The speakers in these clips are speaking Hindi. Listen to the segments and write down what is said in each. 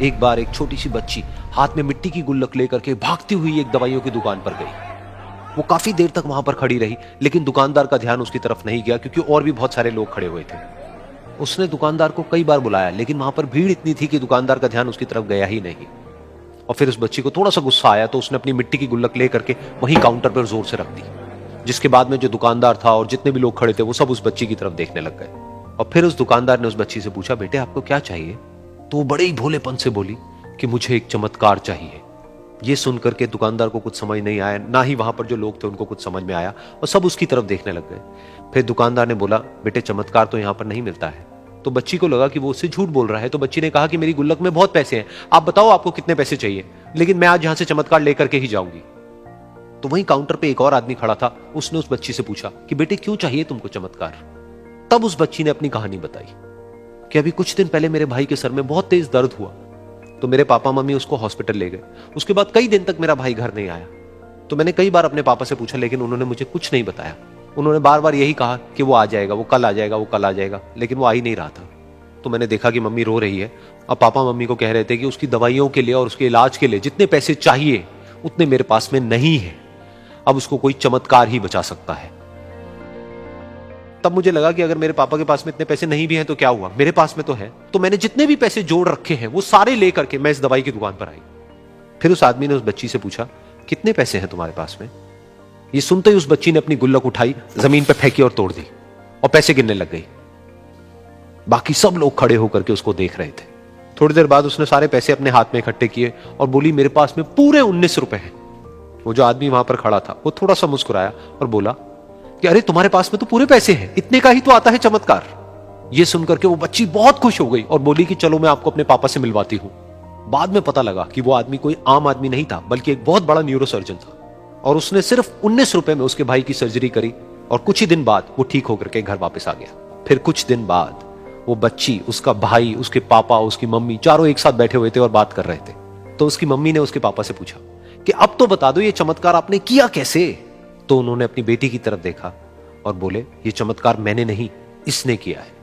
एक बार एक छोटी सी बच्ची हाथ में मिट्टी की गुल्लक लेकर के भागती हुई एक दवाइयों की दुकान पर गई। वो काफी देर तक वहां पर खड़ी रही, लेकिन दुकानदार का ध्यान उसकी तरफ नहीं गया क्योंकि और भी बहुत सारे लोग खड़े हुए थे। उसने दुकानदार को कई बार बुलाया, लेकिन वहां पर भीड़ इतनी थी कि दुकानदार का ध्यान उसकी तरफ गया ही नहीं। और फिर उस बच्ची को थोड़ा सा गुस्सा आया तो उसने अपनी मिट्टी की गुल्लक लेकर के वहीं काउंटर पर जोर से रख दी, जिसके बाद में जो दुकानदार था और जितने भी लोग खड़े थे वो सब उस बच्ची की तरफ देखने लग गए। और फिर उस दुकानदार ने उस बच्ची से पूछा, बेटे आपको क्या चाहिए? तो वो बड़े ही भोलेपन से बोली कि मुझे एक चमत्कार चाहिए। ये सुनकर के दुकानदार को कुछ समझ नहीं आया, ना ही वहां पर जो लोग थे उनको कुछ समझ में आया, और सब उसकी तरफ देखने लग गए। फिर दुकानदार ने बोला, बेटे चमत्कार तो यहां पर नहीं मिलता है। तो बच्ची को लगा कि वो उससे झूठ बोल रहा है, तो बच्ची ने कहा कि मेरी गुल्लक में बहुत पैसे हैं, आप बताओ आपको कितने पैसे चाहिए, लेकिन मैं आज यहां से चमत्कार लेकर के ही जाऊंगी। तो वहीं काउंटर पे एक और आदमी खड़ा था, उसने उस बच्ची से पूछा कि बेटे क्यों चाहिए तुमको चमत्कार? तब उस बच्ची ने अपनी कहानी बताई कि अभी कुछ दिन पहले मेरे भाई के सर में बहुत तेज दर्द हुआ, तो मेरे पापा मम्मी उसको हॉस्पिटल ले गए। उसके बाद कई दिन तक मेरा भाई घर नहीं आया। तो मैंने कई बार अपने पापा से पूछा, लेकिन उन्होंने मुझे कुछ नहीं बताया। उन्होंने बार बार यही कहा कि वो आ जाएगा, वो कल आ जाएगा, वो कल आ जाएगा, लेकिन वो आ ही नहीं रहा था। तो मैंने देखा कि मम्मी रो रही है, और पापा मम्मी को कह रहे थे कि उसकी दवाइयों के लिए और उसके इलाज के लिए जितने पैसे चाहिए उतने मेरे पास में नहीं है, अब उसको कोई चमत्कार ही बचा सकता है। तब मुझे लगा कि अगर मेरे पापा के पास में इतने पैसे नहीं भी हैं तो क्या हुआ, मेरे पास में तो है। तो मैंने जितने भी पैसे जोड़ रखे हैं वो सारे लेकर के मैं इस दवाई की दुकान पर आई। फिर उस आदमी ने उस बच्ची से पूछा, कितने पैसे हैं तुम्हारे पास में? ये सुनते ही उस बच्ची ने अपनी गुल्लक उठाई, जमीन पर फेंकी और तोड़ दी, और पैसे गिनने लग गई। बाकी सब लोग खड़े होकर के उसको देख रहे थे। थोड़ी देर बाद उसने सारे पैसे अपने हाथ में इकट्ठे किए और बोली, मेरे पास में पूरे 19 रुपए हैं। वो जो आदमी वहां पर खड़ा था वो थोड़ा सा मुस्कुराया और बोला कि अरे तुम्हारे पास में तो पूरे पैसे हैं, इतने का ही तो आता है चमत्कार। ये सुनकर के वो बच्ची बहुत खुश हो गई और बोली कि चलो मैं आपको अपने पापा से मिलवाती हूं। बाद में पता लगा कि वो आदमी कोई आम आदमी नहीं था, बल्कि एक बहुत बड़ा न्यूरोसर्जन था, और उसने सिर्फ 19 रुपए में उसके भाई की सर्जरी करी, और कुछ ही दिन बाद वो ठीक होकर के घर वापस आ गया। फिर कुछ दिन बाद वो बच्ची, उसका भाई, उसके पापा, उसकी मम्मी चारों एक साथ बैठे हुए थे और बात कर रहे थे। तो उसकी मम्मी ने उसके पापा से पूछा कि अब तो बता दो ये चमत्कार आपने किया कैसे? तो उन्होंने अपनी बेटी की तरफ देखा और बोले, ये चमत्कार मैंने नहीं, इसने किया है।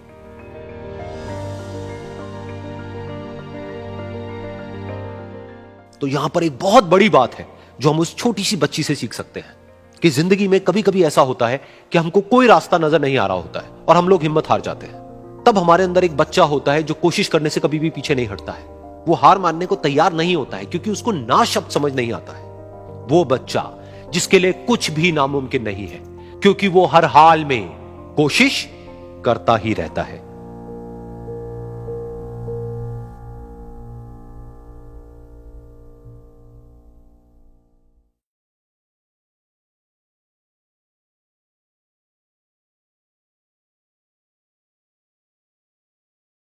तो यहां पर एक बहुत बड़ी बात है जो हम उस छोटी सी बच्ची से सीख सकते हैं कि जिंदगी में कभी कभी ऐसा होता है कि हमको कोई रास्ता नजर नहीं आ रहा होता है और हम लोग हिम्मत हार जाते हैं। तब हमारे अंदर एक बच्चा होता है जो कोशिश करने से कभी भी पीछे नहीं हटता है। वो हार मानने को तैयार नहीं होता है क्योंकि उसको ना शब्द समझ नहीं आता है। वो बच्चा जिसके लिए कुछ भी नामुमकिन नहीं है, क्योंकि वो हर हाल में कोशिश करता ही रहता है।